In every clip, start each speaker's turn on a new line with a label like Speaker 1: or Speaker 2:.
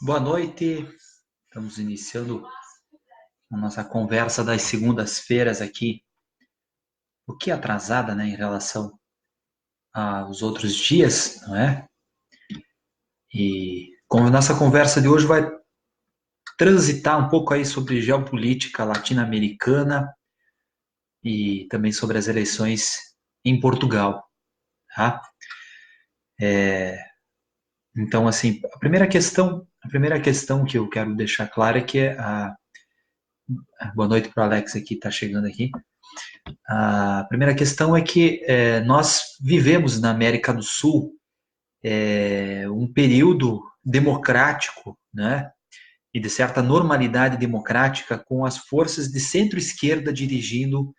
Speaker 1: Boa noite, estamos iniciando a nossa conversa das segundas-feiras aqui, um pouquinho atrasada, né, em relação aos outros dias, não é? E com a nossa conversa de hoje vai transitar um pouco aí sobre geopolítica latino-americana e também sobre as eleições em Portugal, tá? Então, assim, a primeira questão que eu quero deixar clara é que boa noite para o Alex aqui, está chegando aqui. A primeira questão é que nós vivemos na América do Sul um período democrático, né, e de certa normalidade democrática com as forças de centro-esquerda dirigindo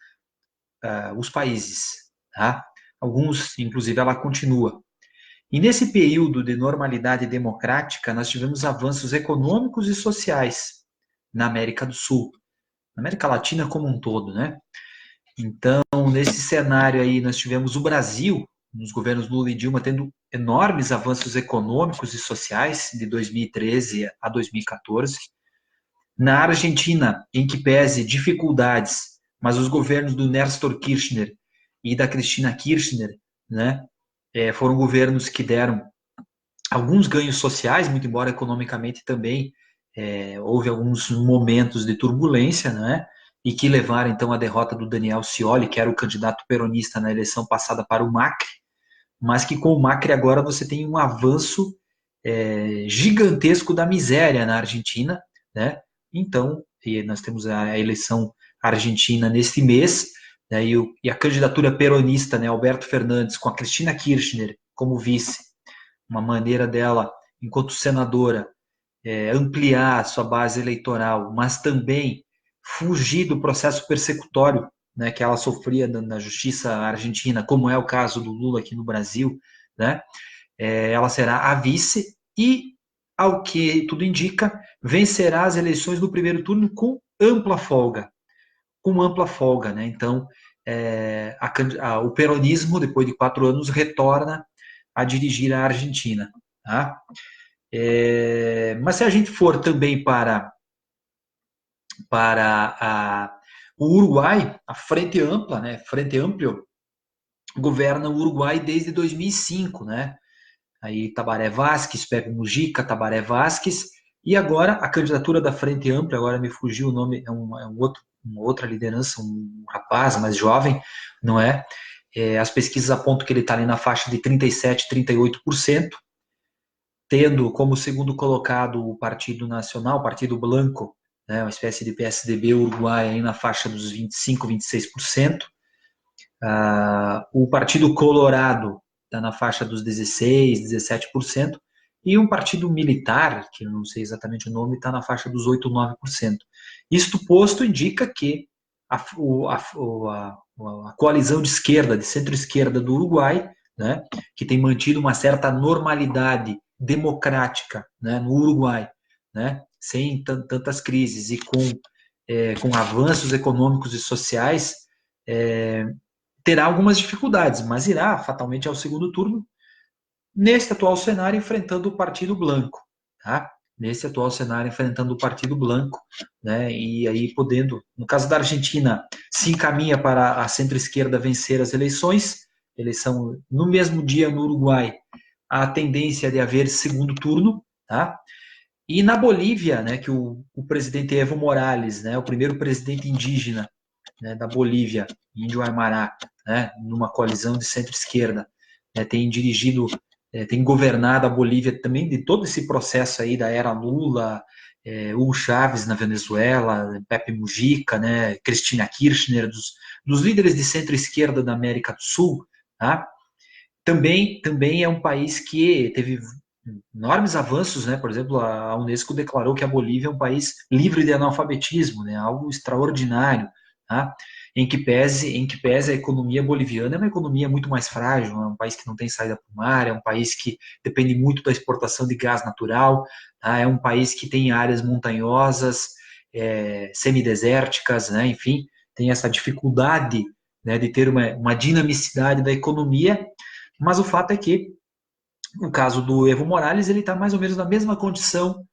Speaker 1: os países. Tá? Alguns, inclusive, ela continua. E nesse período de normalidade democrática, nós tivemos avanços econômicos e sociais na América do Sul, na América Latina como um todo, né? Então, nesse cenário aí, nós tivemos o Brasil, nos governos Lula e Dilma, tendo enormes avanços econômicos e sociais de 2013 a 2014. Na Argentina, em que pese dificuldades, mas os governos do Néstor Kirchner e da Cristina Kirchner, né, foram governos que deram alguns ganhos sociais, muito embora economicamente também houve alguns momentos de turbulência, né? E que levaram então à derrota do Daniel Scioli, que era o candidato peronista na eleição passada para o Macri, mas que com o Macri agora você tem um avanço gigantesco da miséria na Argentina, né? Então, e nós temos a eleição argentina neste mês, né? E a candidatura peronista, né? Alberto Fernandes, com a Cristina Kirchner como vice, uma maneira dela, enquanto senadora, ampliar a sua base eleitoral, mas também fugir do processo persecutório, né, que ela sofria na justiça argentina, como é o caso do Lula aqui no Brasil, né? Ela será a vice e, ao que tudo indica, vencerá as eleições no primeiro turno com ampla folga, né? Então, o peronismo, depois de 4 anos, retorna a dirigir a Argentina, tá? Mas se a gente for também para o Uruguai, a Frente Ampla, né? Frente Amplio, governa o Uruguai desde 2005, né? Aí Tabaré Vázquez, Pepe Mujica, Tabaré Vázquez, e agora a candidatura da Frente Ampla, agora me fugiu o nome, uma outra liderança, um rapaz mais jovem, não é? As pesquisas apontam que ele está ali na faixa de 37, 38%, tendo como segundo colocado o Partido Nacional, o Partido Blanco, né, uma espécie de PSDB uruguai aí na faixa dos 25, 26%. O Partido Colorado está na faixa dos 16, 17%. E um partido militar, que eu não sei exatamente o nome, está na faixa dos 8, 9%. Isto posto indica que a, a coalizão de esquerda, de centro-esquerda do Uruguai, né, que tem mantido uma certa normalidade democrática, né, no Uruguai, né, sem tantas crises e com avanços econômicos e sociais, terá algumas dificuldades, mas irá fatalmente ao segundo turno, neste atual cenário, enfrentando o Partido Blanco. Tá? Nesse atual cenário, enfrentando o Partido Blanco, né? E aí podendo, no caso da Argentina, se encaminha para a centro-esquerda vencer as eleições, eleição no mesmo dia no Uruguai, a tendência de haver segundo turno, tá? E na Bolívia, né, que o presidente Evo Morales, né, o primeiro presidente indígena, né, da Bolívia, Índio Aymara, né, numa coalizão de centro-esquerda, né, tem governado a Bolívia também de todo esse processo aí da era Lula, Hugo Chávez na Venezuela, Pepe Mujica, né, Cristina Kirchner, dos líderes de centro-esquerda da América do Sul, tá? Também é um país que teve enormes avanços, né? Por exemplo, a Unesco declarou que a Bolívia é um país livre de analfabetismo, né? Algo extraordinário, tá? Em que pese a economia boliviana é uma economia muito mais frágil, é um país que não tem saída para o mar, é um país que depende muito da exportação de gás natural, tá? É um país que tem áreas montanhosas, semidesérticas, né? Enfim, tem essa dificuldade, né, de ter uma dinamicidade da economia, mas o fato é que, no caso do Evo Morales, ele está mais ou menos na mesma condição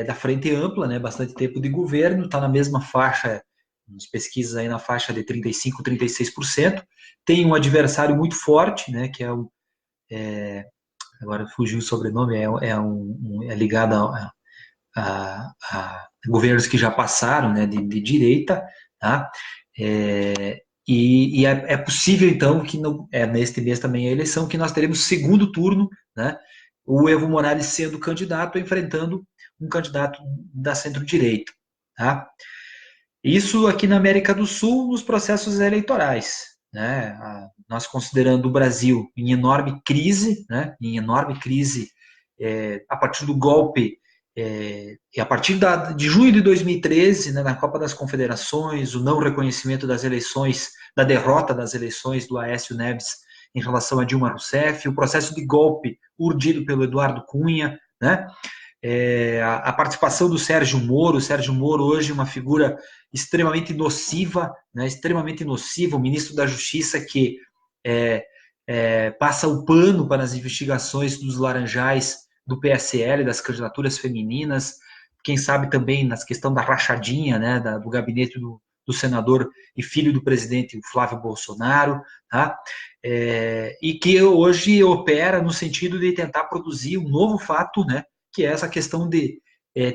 Speaker 1: da Frente Ampla, né, bastante tempo de governo, está na mesma faixa, nas pesquisas aí na faixa de 35%, 36%. Tem um adversário muito forte, né, que é o, agora fugiu o sobrenome, é ligado a governos que já passaram, né, de direita, tá? É possível, então, que neste mês também a eleição, que nós teremos segundo turno, né? O Evo Morales sendo candidato, enfrentando um candidato da centro-direita, tá? Isso aqui na América do Sul, nos processos eleitorais, né? Nós considerando o Brasil em enorme crise, né? Em enorme crise a partir do golpe e a partir de junho de 2013, né, na Copa das Confederações, o não reconhecimento das eleições, da derrota das eleições do Aécio Neves em relação a Dilma Rousseff, o processo de golpe urdido pelo Eduardo Cunha, né? A participação do o Sérgio Moro hoje uma figura extremamente nociva, né, extremamente nociva, o ministro da Justiça que passa o pano para as investigações dos laranjais do PSL, das candidaturas femininas, quem sabe também na questão da rachadinha, né, do gabinete do senador e filho do presidente Flávio Bolsonaro, tá? E que hoje opera no sentido de tentar produzir um novo fato, né, que é essa questão de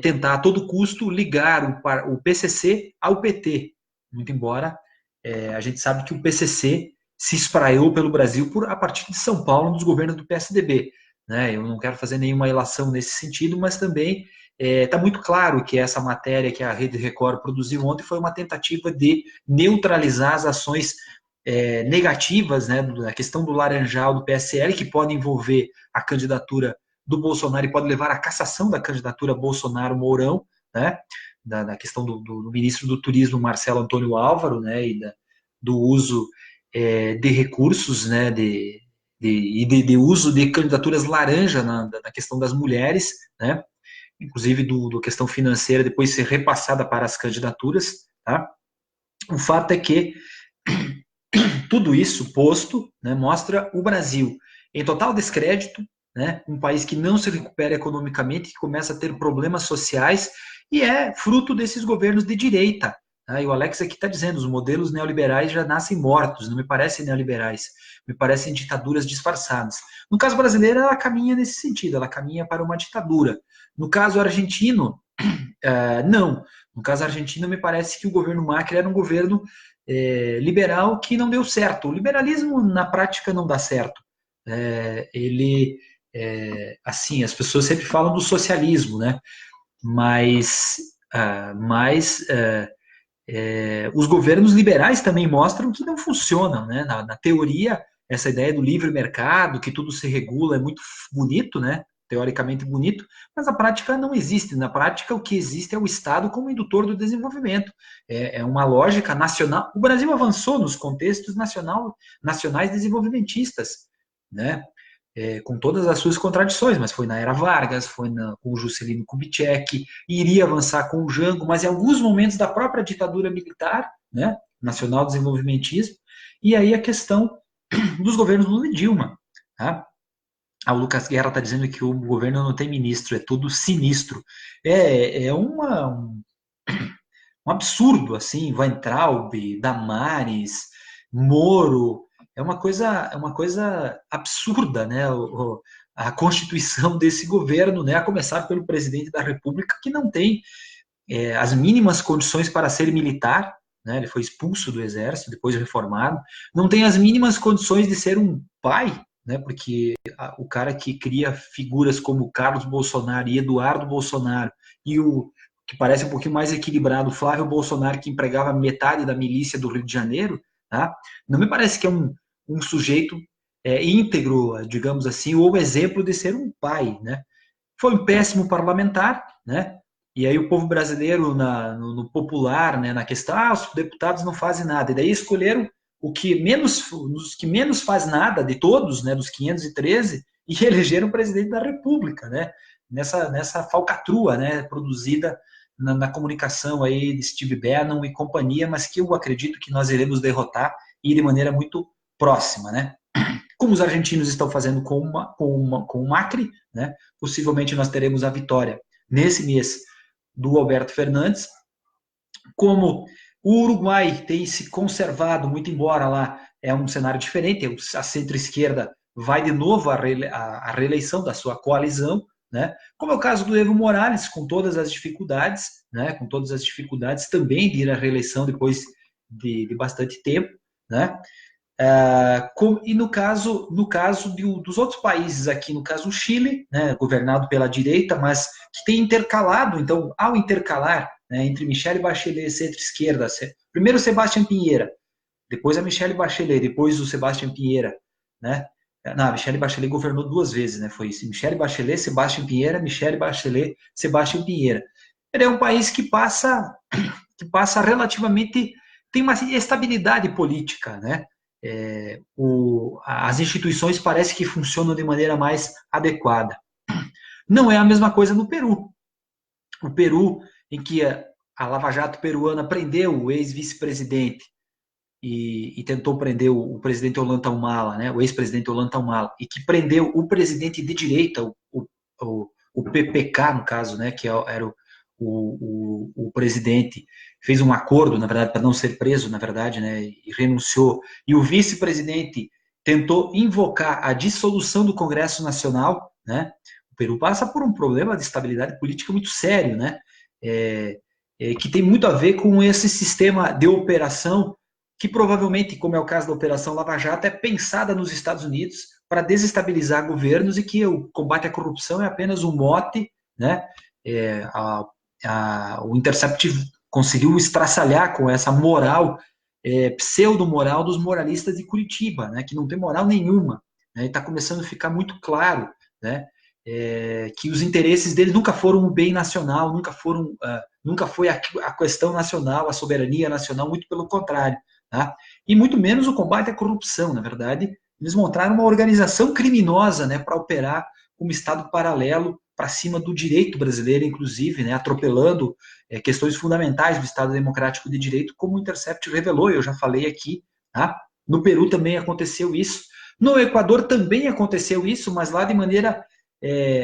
Speaker 1: tentar a todo custo ligar o PCC ao PT, muito embora a gente sabe que o PCC se espraiou pelo Brasil a partir de São Paulo, nos governos do PSDB. Né? Eu não quero fazer nenhuma ilação nesse sentido, mas também está muito claro que essa matéria que a Rede Record produziu ontem foi uma tentativa de neutralizar as ações negativas, né, da questão do laranjal do PSL, que pode envolver a candidatura do Bolsonaro e pode levar à cassação da candidatura Bolsonaro-Mourão, né, da questão do ministro do Turismo, Marcelo Antônio Álvaro, né, e do uso de recursos, né, de uso de candidaturas laranja na questão das mulheres, né, inclusive do questão financeira, depois ser repassada para as candidaturas. Tá? O fato é que tudo isso posto, né, mostra o Brasil em total descrédito, né, um país que não se recupera economicamente, que começa a ter problemas sociais e é fruto desses governos de direita. Tá? E o Alex aqui está dizendo, os modelos neoliberais já nascem mortos, não me parecem neoliberais, me parecem ditaduras disfarçadas. No caso brasileiro, ela caminha nesse sentido, ela caminha para uma ditadura. No caso argentino, não. No caso argentino, me parece que o governo Macri era um governo liberal que não deu certo. O liberalismo, na prática, não dá certo. Assim, as pessoas sempre falam do socialismo, né? Mas, os governos liberais também mostram que não funcionam, né? Na teoria, essa ideia do livre mercado, que tudo se regula, é muito bonito, né? Teoricamente bonito, mas na prática não existe. Na prática, o que existe é o Estado como indutor do desenvolvimento. É uma lógica nacional. O Brasil avançou nos contextos nacionais desenvolvimentistas, né? Com todas as suas contradições, mas foi na era Vargas, com o Juscelino Kubitschek, iria avançar com o Jango, mas em alguns momentos da própria ditadura militar, né, nacional desenvolvimentismo, e aí a questão dos governos Lula e Dilma. Tá? O Lucas Guerra está dizendo que o governo não tem ministro, é tudo sinistro. Um absurdo, assim, Weintraub, Damares, Moro, é uma coisa absurda, né? A constituição desse governo, né? A começar pelo presidente da República, que não tem as mínimas condições para ser militar, né? Ele foi expulso do exército, depois reformado, não tem as mínimas condições de ser um pai, né? Porque o cara que cria figuras como Carlos Bolsonaro e Eduardo Bolsonaro e o que parece um pouquinho mais equilibrado, Flávio Bolsonaro, que empregava metade da milícia do Rio de Janeiro, tá? Não me parece que é um sujeito íntegro, digamos assim, ou exemplo de ser um pai, né? Foi um péssimo parlamentar, né? E aí o povo brasileiro, no popular, né, na questão, os deputados não fazem nada. E daí escolheram os que menos faz nada de todos, né, dos 513, e elegeram o presidente da República, né? Nessa falcatrua, né, produzida na comunicação aí de Steve Bannon e companhia, mas que eu acredito que nós iremos derrotar e de maneira muito próxima, né? Como os argentinos estão fazendo com o Macri, né? Possivelmente nós teremos a vitória nesse mês do Alberto Fernandes. Como o Uruguai tem se conservado, muito embora lá é um cenário diferente, a centro-esquerda vai de novo à reeleição da sua coalizão, né? Como é o caso do Evo Morales, com todas as dificuldades, né? Com todas as dificuldades também de ir à reeleição depois de bastante tempo, né? E no caso dos outros países aqui, no caso o Chile, né, governado pela direita, mas que tem intercalado, então, ao intercalar, né, entre Michelle Bachelet, centro-esquerda, primeiro o Sebastián Piñera, depois a Michelle Bachelet, depois o Sebastián Piñera, né? Não, a Michelle Bachelet governou 2 vezes, né? Foi isso. Michelle Bachelet, Sebastián Piñera, Michelle Bachelet, Sebastián Piñera. Ele é um país que passa relativamente, tem uma estabilidade política, né? As instituições parece que funcionam de maneira mais adequada. Não é a mesma coisa no Peru. O Peru, em que a Lava Jato peruana prendeu o ex-vice-presidente e tentou prender o presidente Ollanta Humala, né, o ex-presidente Ollanta Humala, e que prendeu o presidente de direita, o PPK, no caso, né, que era o presidente, fez um acordo, na verdade, para não ser preso, na verdade, né, e renunciou, e o vice-presidente tentou invocar a dissolução do Congresso Nacional, né, o Peru passa por um problema de estabilidade política muito sério, né, que tem muito a ver com esse sistema de operação que provavelmente, como é o caso da Operação Lava Jato, é pensada nos Estados Unidos para desestabilizar governos e que o combate à corrupção é apenas um mote, né? O Intercept conseguiu estraçalhar com essa moral, pseudo-moral dos moralistas de Curitiba, né? Que não tem moral nenhuma, né? E está começando a ficar muito claro, né? Que os interesses deles nunca foram o bem nacional, nunca foi a questão nacional, a soberania nacional, muito pelo contrário. Tá? E muito menos o combate à corrupção, na verdade, eles montaram uma organização criminosa, né, para operar como Estado paralelo para cima do direito brasileiro, inclusive, né, atropelando questões fundamentais do Estado democrático de direito, como o Intercept revelou, eu já falei aqui. Tá? No Peru também aconteceu isso, no Equador também aconteceu isso, mas lá de maneira,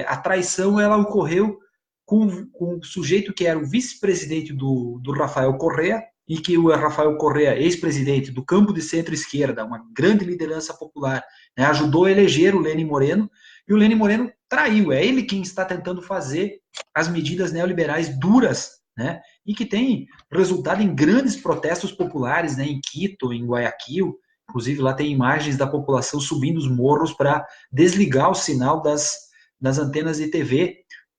Speaker 1: a traição ela ocorreu com o sujeito que era o vice-presidente do Rafael Correa, e que o Rafael Correa, ex-presidente do campo de centro-esquerda, uma grande liderança popular, né, ajudou a eleger o Lenin Moreno, e o Lenin Moreno traiu, é ele quem está tentando fazer as medidas neoliberais duras, né, e que tem resultado em grandes protestos populares, né, em Quito, em Guayaquil, inclusive lá tem imagens da população subindo os morros para desligar o sinal das antenas de TV,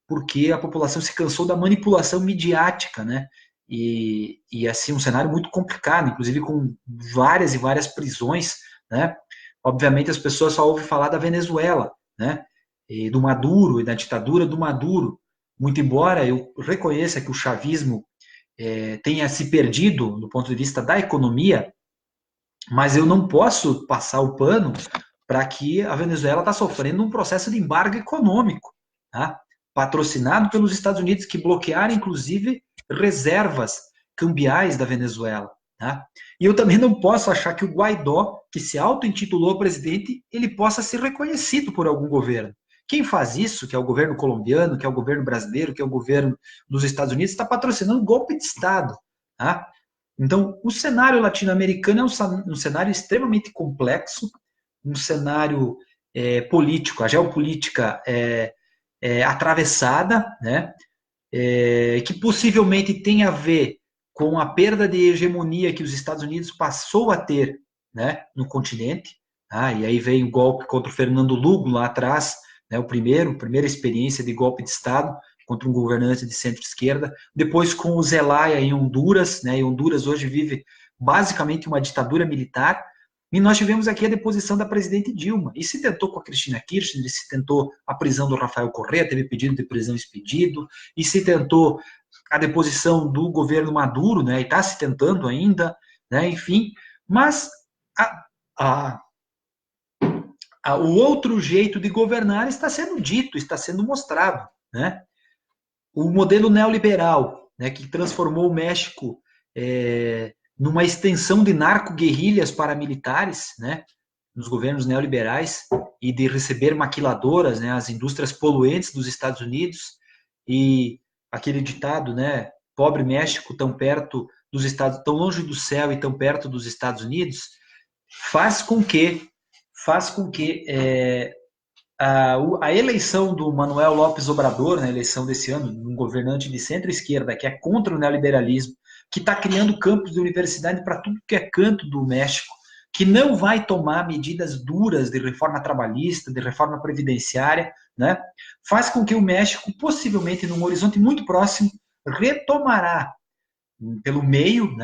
Speaker 1: porque a população se cansou da manipulação midiática, né, e assim, um cenário muito complicado, inclusive com várias e várias prisões, né? Obviamente as pessoas só ouvem falar da Venezuela, né? E do Maduro, e da ditadura do Maduro, muito embora eu reconheça que o chavismo tenha se perdido do ponto de vista da economia, mas eu não posso passar o pano para que a Venezuela está sofrendo um processo de embargo econômico, tá? Patrocinado pelos Estados Unidos, que bloquearam, inclusive, reservas cambiais da Venezuela. Tá? E eu também não posso achar que o Guaidó, que se auto-intitulou presidente, ele possa ser reconhecido por algum governo. Quem faz isso, que é o governo colombiano, que é o governo brasileiro, que é o governo dos Estados Unidos, está patrocinando um golpe de Estado. Tá? Então, o cenário latino-americano é um cenário extremamente complexo, um cenário político, a geopolítica atravessada, né? Que possivelmente tem a ver com a perda de hegemonia que os Estados Unidos passou a ter, né, no continente. E aí veio o golpe contra o Fernando Lugo lá atrás, né, a primeira experiência de golpe de Estado contra um governante de centro-esquerda. Depois com o Zelaya em Honduras, né, e Honduras hoje vive basicamente uma ditadura militar. E nós tivemos aqui a deposição da presidente Dilma. E se tentou com a Cristina Kirchner, se tentou a prisão do Rafael Correa, teve pedido de prisão expedido, e se tentou a deposição do governo Maduro, né, e está se tentando ainda, né, enfim. Mas o outro jeito de governar está sendo dito, está sendo mostrado. Né? O modelo neoliberal, né, que transformou o México numa extensão de narco-guerrilhas paramilitares, né, nos governos neoliberais, e de receber maquiladoras, né, as indústrias poluentes dos Estados Unidos, e aquele ditado, né? Pobre México, tão perto dos Estados, tão longe do céu e tão perto dos Estados Unidos, faz com que, faz com que a eleição do Manuel López Obrador, na eleição desse ano, um governante de centro-esquerda que é contra o neoliberalismo, que está criando campos de universidade para tudo que é canto do México, que não vai tomar medidas duras de reforma trabalhista, de reforma previdenciária, né, faz com que o México, possivelmente num horizonte muito próximo, retomará pelo meio,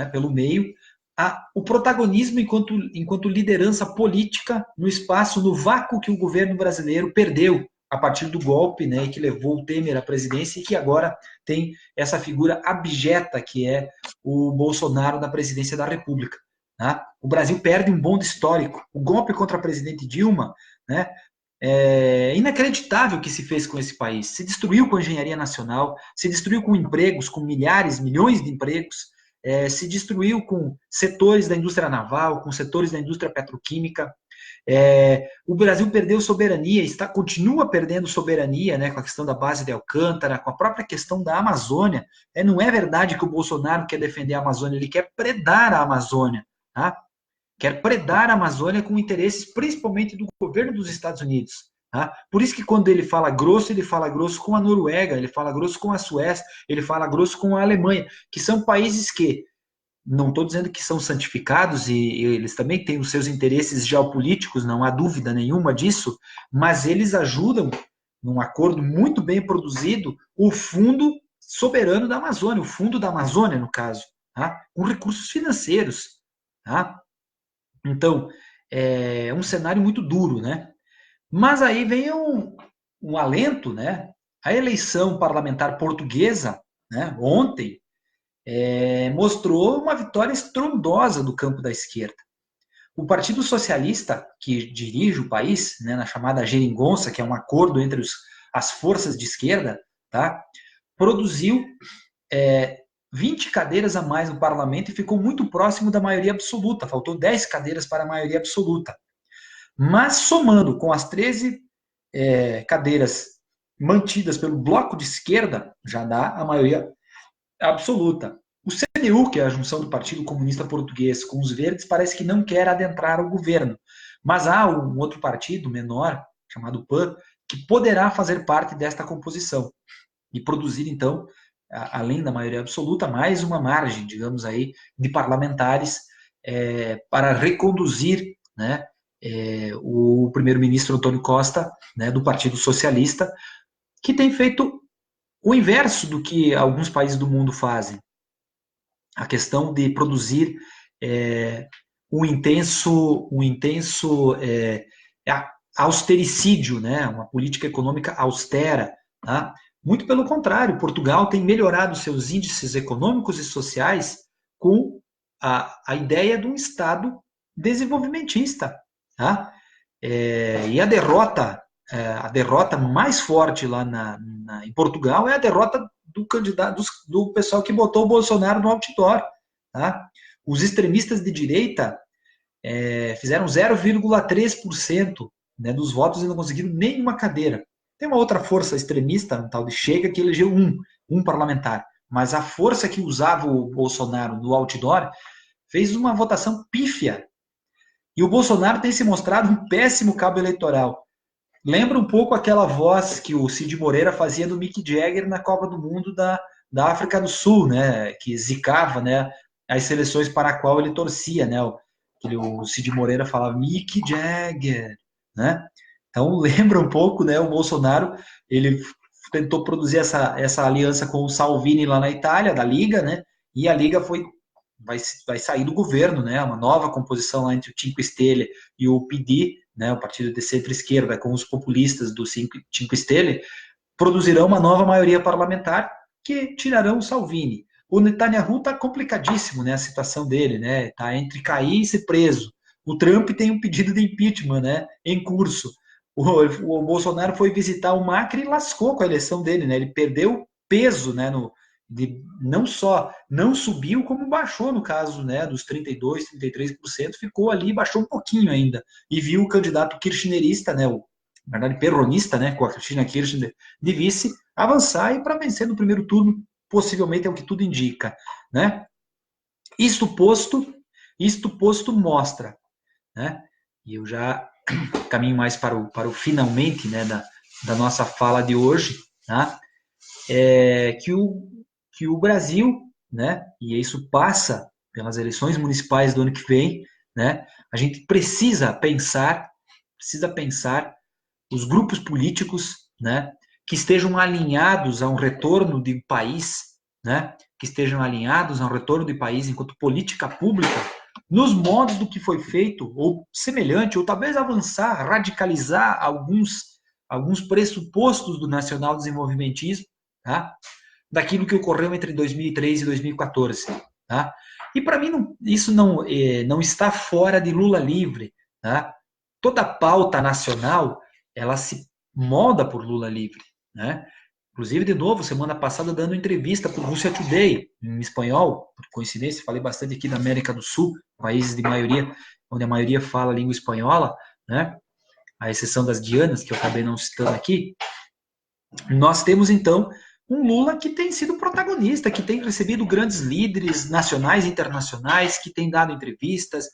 Speaker 1: o protagonismo enquanto liderança política no espaço, no vácuo que o governo brasileiro perdeu a partir do golpe, né, que levou o Temer à presidência e que agora tem essa figura abjeta que é o Bolsonaro na presidência da República. Tá? O Brasil perde um bonde histórico. O golpe contra a presidente Dilma, né, é inacreditável o que se fez com esse país. Se destruiu com a engenharia nacional, se destruiu com empregos, com milhares, milhões de empregos, se destruiu com setores da indústria naval, com setores da indústria petroquímica. O Brasil perdeu soberania, continua perdendo soberania, né, com a questão da base de Alcântara, com a própria questão da Amazônia. Não é verdade que o Bolsonaro quer defender a Amazônia, ele quer predar a Amazônia. Tá? Quer predar a Amazônia com interesses principalmente do governo dos Estados Unidos. Tá? Por isso que quando ele fala grosso com a Noruega, ele fala grosso com a Suécia, ele fala grosso com a Alemanha, que são países que, não estou dizendo que são santificados, e eles também têm os seus interesses geopolíticos, não há dúvida nenhuma disso, mas eles ajudam, num acordo muito bem produzido, o Fundo Soberano da Amazônia, o Fundo da Amazônia, no caso, tá? Com recursos financeiros. Tá? Então, é um cenário muito duro, né? Mas aí vem um alento, né? A eleição parlamentar portuguesa, né, ontem, mostrou uma vitória estrondosa do campo da esquerda. O Partido Socialista, que dirige o país, né, na chamada geringonça, que é um acordo entre as forças de esquerda, tá, produziu 20 cadeiras a mais no parlamento e ficou muito próximo da maioria absoluta. Faltou 10 cadeiras para a maioria absoluta. Mas, somando com as 13 cadeiras mantidas pelo bloco de esquerda, já dá a maioria absoluta. O CDU, que é a junção do Partido Comunista Português com os Verdes, parece que não quer adentrar o governo. Mas há um outro partido menor, chamado PAN, que poderá fazer parte desta composição e produzir, então, além da maioria absoluta, mais uma margem, digamos aí, de parlamentares para reconduzir, né, o primeiro-ministro Antônio Costa, né, do Partido Socialista, que tem feito o inverso do que alguns países do mundo fazem. A questão de produzir um intenso austericídio, né, uma política econômica austera, tá? Muito pelo contrário, Portugal tem melhorado seus índices econômicos e sociais com a ideia de um Estado desenvolvimentista. Tá? E a derrota mais forte lá em Portugal é a derrota do candidato, do pessoal que botou o Bolsonaro no outdoor. Tá? Os extremistas de direita fizeram 0,3%, né, dos votos e não conseguiram nenhuma cadeira. Tem uma outra força extremista, um tal de Chega, que elegeu um parlamentar. Mas a força que usava o Bolsonaro no outdoor fez uma votação pífia. E o Bolsonaro tem se mostrado um péssimo cabo eleitoral. Lembra um pouco aquela voz que o Cid Moreira fazia do Mick Jagger na Copa do Mundo da África do Sul, né? Que zicava, né, as seleções para a qual ele torcia, né? O Cid Moreira falava Mick Jagger, né? Então lembra um pouco, né? O Bolsonaro, ele tentou produzir essa aliança com o Salvini lá na Itália, da Liga, né? E a Liga vai sair do governo, né? Uma nova composição lá entre o Cinque Stelle e o PD, né? O partido de centro-esquerda, com os populistas do Cinque Stelle, produzirão uma nova maioria parlamentar que tirarão o Salvini. O Netanyahu está complicadíssimo, né? A situação dele, né? Está entre cair e ser preso. O Trump tem um pedido de impeachment, né? Em curso. O Bolsonaro foi visitar o Macri e lascou com a eleição dele, né? Ele perdeu peso, né? Não só não subiu, como baixou no caso, né? Dos 32%, 33%, ficou ali, baixou um pouquinho ainda. E viu o candidato kirchnerista, né? O na verdade peronista, né, com a Cristina Kirchner de vice, avançar e para vencer no primeiro turno, possivelmente é o que tudo indica, né? Isto posto mostra, né? E eu já caminho mais para o finalmente, né, da nossa fala de hoje, tá? Que o Brasil, né, e isso passa pelas eleições municipais do ano que vem, né, a gente precisa pensar os grupos políticos, né, que estejam alinhados a um retorno de país, né, que estejam alinhados a um retorno de país enquanto política pública, nos modos do que foi feito, ou semelhante, ou talvez avançar, radicalizar alguns pressupostos do nacional desenvolvimentismo, tá? Daquilo que ocorreu entre 2003 e 2014. Tá? E para mim isso não está fora de Lula livre. Tá? Toda pauta nacional ela se molda por Lula livre. Né? Inclusive, de novo, semana passada, dando entrevista para o Russia Today, em espanhol, por coincidência, falei bastante aqui da América do Sul, países de maioria, onde a maioria fala a língua espanhola, né? À exceção das Guianas, que eu acabei não citando aqui. Nós temos, então, um Lula que tem sido protagonista, que tem recebido grandes líderes nacionais e internacionais, que tem dado entrevistas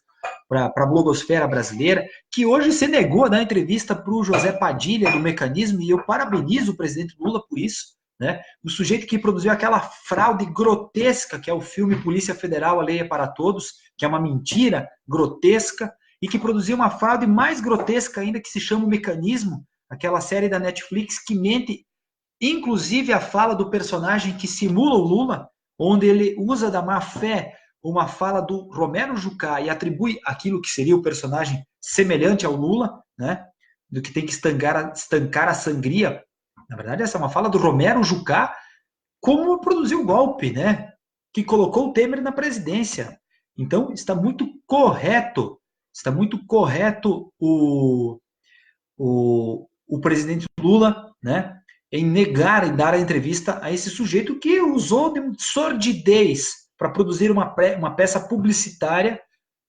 Speaker 1: para a blogosfera brasileira, que hoje se negou a dar entrevista para o José Padilha, do Mecanismo, e eu parabenizo o presidente Lula por isso. Né? O sujeito que produziu aquela fraude grotesca, que é o filme Polícia Federal, a Lei é para Todos, que é uma mentira grotesca, e que produziu uma fraude mais grotesca ainda, que se chama O Mecanismo, aquela série da Netflix que mente, inclusive a fala do personagem que simula o Lula, onde ele usa da má fé uma fala do Romero Jucá e atribui aquilo que seria o personagem semelhante ao Lula, né? Do que tem que estancar a sangria. Na verdade, essa é uma fala do Romero Jucá, como produziu o golpe, né? Que colocou o Temer na presidência. Então, está muito correto o presidente Lula, né, em negar e dar a entrevista a esse sujeito que usou de sordidez para produzir uma peça publicitária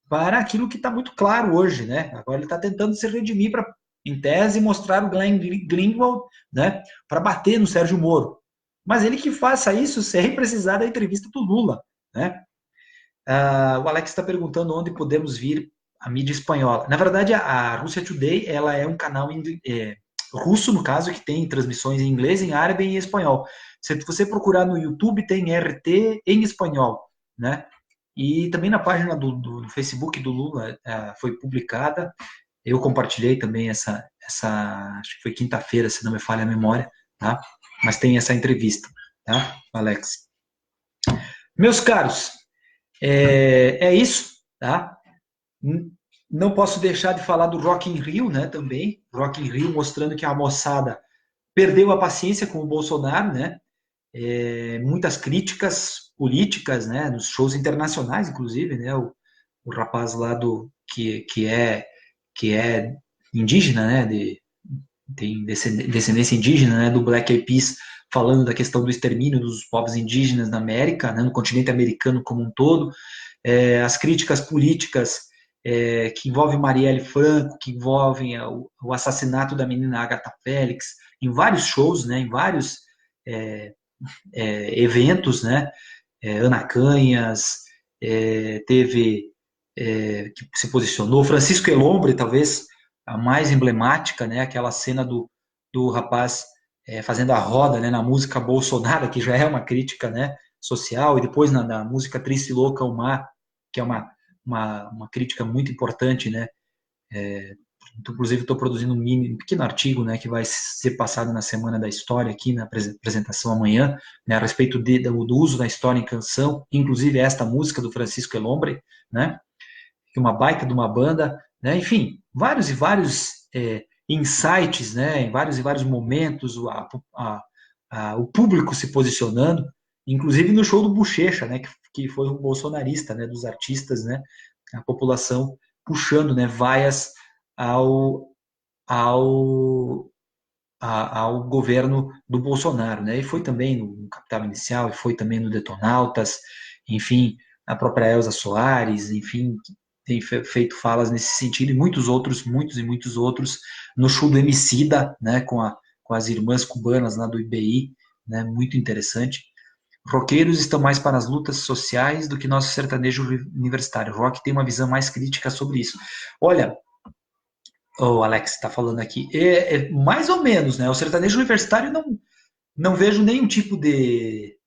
Speaker 1: para aquilo que está muito claro hoje, né? Agora ele está tentando se redimir para, em tese, mostrar o Glenn Greenwald, né, para bater no Sérgio Moro. Mas ele que faça isso sem precisar da entrevista do Lula, né? O Alex está perguntando onde podemos vir a mídia espanhola. Na verdade, a Russia Today ela é um canal russo, no caso, que tem transmissões em inglês, em árabe e em espanhol. Se você procurar no YouTube, tem RT em espanhol, né? E também na página do Facebook do Lula foi publicada. Eu compartilhei também acho que foi quinta-feira, se não me falha a memória, tá? Mas tem essa entrevista, tá, Alex? Meus caros, é isso, tá? Não posso deixar de falar do Rock in Rio, né, também. Rock in Rio mostrando que a moçada perdeu a paciência com o Bolsonaro, né? Muitas críticas políticas, né, nos shows internacionais, inclusive, né? O rapaz lá que é indígena, né? Tem descendência indígena, né? Do Black Eyed Peas, falando da questão do extermínio dos povos indígenas na América, né, no continente americano como um todo. As críticas políticas que envolvem Marielle Franco, que envolvem o assassinato da menina Agatha Félix, em vários shows, né, em vários eventos, né, Ana Canhas teve que se posicionou, Francisco Elombre, talvez a mais emblemática, né, aquela cena do rapaz fazendo a roda, né, na música Bolsonaro, que já é uma crítica, né, social, e depois na música Triste e Louca o Mar, que é uma crítica muito importante, né, inclusive estou produzindo um pequeno artigo, né, que vai ser passado na Semana da História aqui na apresentação amanhã, né, a respeito do uso da história em canção, inclusive esta música do Francisco Elombre, né, que é uma baita de uma banda, né, enfim, vários e vários insights, né, em vários e vários momentos, o público se posicionando, inclusive no show do Bochecha, né, que foi um bolsonarista, né, dos artistas, né, a população puxando, né, vaias ao governo do Bolsonaro, né? E foi também no Capital Inicial, e foi também no Detonautas, enfim, a própria Elza Soares, enfim, tem feito falas nesse sentido, e muitos e muitos outros, no show do Emicida, né, com as irmãs cubanas lá do IBI, né, muito interessante. Roqueiros estão mais para as lutas sociais do que nosso sertanejo universitário. O rock tem uma visão mais crítica sobre isso. Olha, o Alex está falando aqui, é mais ou menos, né? O sertanejo universitário não vejo nenhum tipo de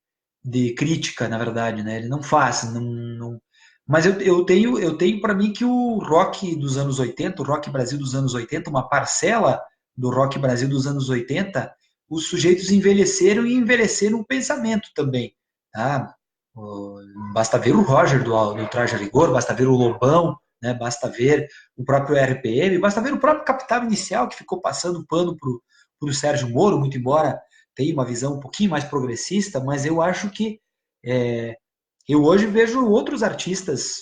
Speaker 1: crítica, na verdade, né? Ele não faz, não. Mas eu tenho para mim que o rock dos anos 80, o rock Brasil dos anos 80, uma parcela do rock Brasil dos anos 80, os sujeitos envelheceram e envelheceram o pensamento também, tá? Basta ver o Roger do Traje a Rigor, basta ver o Lobão, né? Basta ver o próprio RPM, basta ver o próprio Capital Inicial, que ficou passando pano para o Sérgio Moro, muito embora tenha uma visão um pouquinho mais progressista, mas eu acho que é, eu hoje vejo outros artistas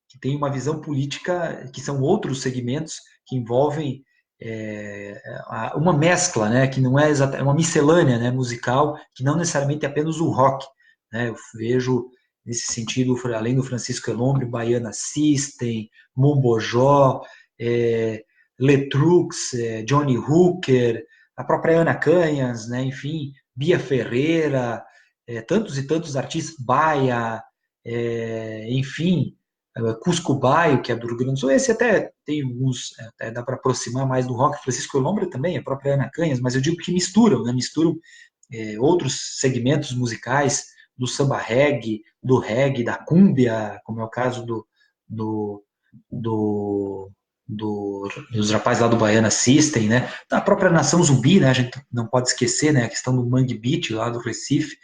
Speaker 1: que têm uma visão política, que são outros segmentos que envolvem uma mescla, né, que não é exatamente uma miscelânea, né, musical, que não necessariamente é apenas o rock, né, eu vejo nesse sentido, além do Francisco Elombre, Baiana System, Mombojó, Letrux, Johnny Hooker, a própria Ana Canhas, né, enfim, Bia Ferreira, tantos e tantos artistas, Baia, enfim, Cusco Baio, que é do Rio Grande do Sul, esse até tem alguns, até dá para aproximar mais do rock, Francisco Elombre também, a própria Ana Canhas, mas eu digo que misturam, né, misturam outros segmentos musicais, do samba reggae, da cúmbia, como é o caso do, do, dos rapazes lá do Baiana System, né? Da própria Nação Zumbi, né? A gente não pode esquecer, né? A questão do Mangue Beat lá do Recife.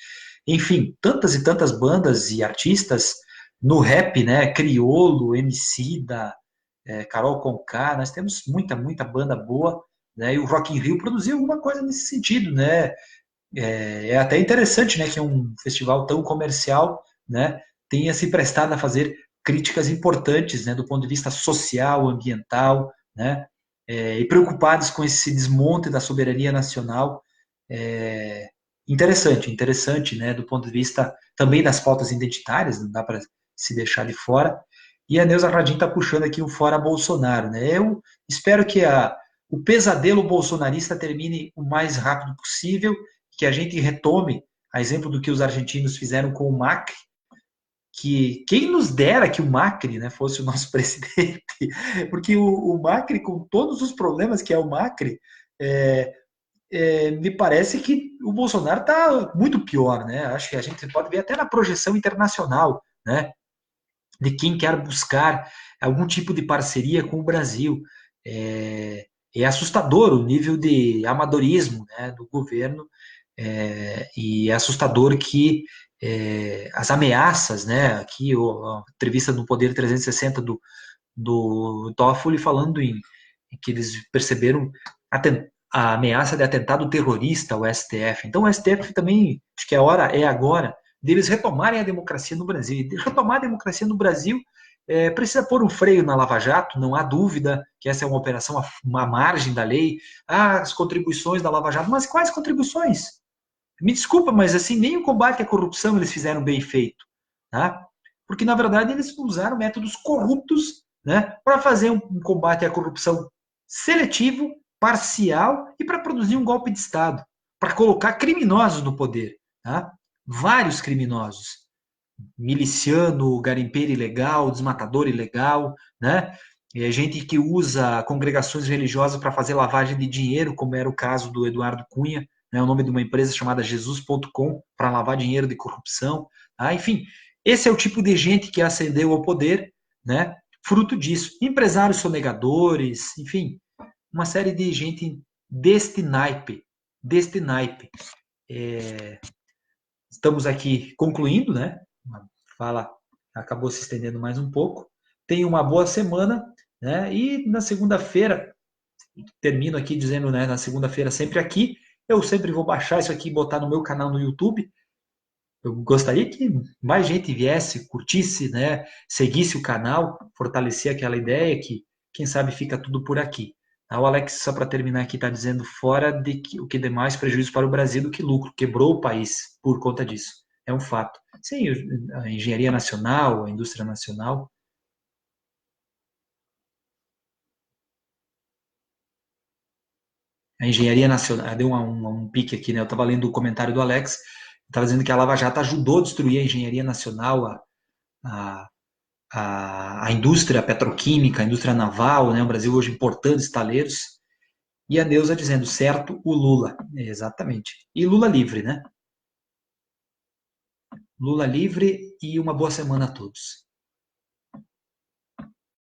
Speaker 1: Enfim, tantas e tantas bandas e artistas no rap, né? Criolo, Emicida, Carol Conká, nós temos muita banda boa, né? E o Rock in Rio produziu alguma coisa nesse sentido, né? É até interessante, né, que um festival tão comercial, né, tenha se prestado a fazer críticas importantes, né, do ponto de vista social, ambiental, né, e preocupados com esse desmonte da soberania nacional. É, interessante, né, do ponto de vista também das pautas identitárias, não dá para se deixar de fora. E a Neuza Radin está puxando aqui um fora Bolsonaro, né? Eu espero que o pesadelo bolsonarista termine o mais rápido possível, que a gente retome, a exemplo do que os argentinos fizeram com o Macri, que quem nos dera que o Macri, né, fosse o nosso presidente, porque o Macri, com todos os problemas que é o Macri, me parece que o Bolsonaro está muito pior, né? Acho que a gente pode ver até na projeção internacional, né, de quem quer buscar algum tipo de parceria com o Brasil. É assustador o nível de amadorismo, né, do governo, e é assustador que as ameaças, né, aqui a entrevista no Poder 360 do Toffoli falando em que eles perceberam a ameaça de atentado terrorista ao STF. Então o STF também, acho que a hora é agora deles retomarem a democracia no Brasil. E retomar a democracia no Brasil precisa pôr um freio na Lava Jato, não há dúvida que essa é uma operação à margem da lei. As contribuições da Lava Jato, mas quais contribuições? Me desculpa, mas assim, nem o combate à corrupção eles fizeram bem feito, tá? Porque, na verdade, eles usaram métodos corruptos, né, para fazer um combate à corrupção seletivo, parcial e para produzir um golpe de Estado, para colocar criminosos no poder, tá? Vários criminosos. Miliciano, garimpeiro ilegal, desmatador ilegal, né? Gente que usa congregações religiosas para fazer lavagem de dinheiro, como era o caso do Eduardo Cunha, né, o nome de uma empresa chamada Jesus.com, para lavar dinheiro de corrupção. Tá? Enfim, esse é o tipo de gente que ascendeu ao poder, né, fruto disso. Empresários sonegadores, enfim, uma série de gente deste naipe. Deste naipe. Estamos aqui concluindo, né? A fala acabou se estendendo mais um pouco. Tenha uma boa semana, né? E na segunda-feira, termino aqui dizendo, né? Na segunda-feira, sempre aqui. Eu sempre vou baixar isso aqui e botar no meu canal no YouTube. Eu gostaria que mais gente viesse, curtisse, né? Seguisse o canal, fortalecer aquela ideia que, quem sabe, fica tudo por aqui. O Alex, só para terminar aqui, está dizendo fora de que o que dê mais prejuízo para o Brasil do que lucro. Quebrou o país por conta disso. É um fato. Sim, a engenharia nacional, a indústria nacional, A engenharia nacional, deu um pique aqui, né? Eu estava lendo o comentário do Alex, estava dizendo que a Lava Jato ajudou a destruir a engenharia nacional, a, a indústria petroquímica, a indústria naval, né? O Brasil hoje importando estaleiros. E a Neuza dizendo, certo, o Lula. Exatamente. E Lula livre, né? Lula livre e uma boa semana a todos.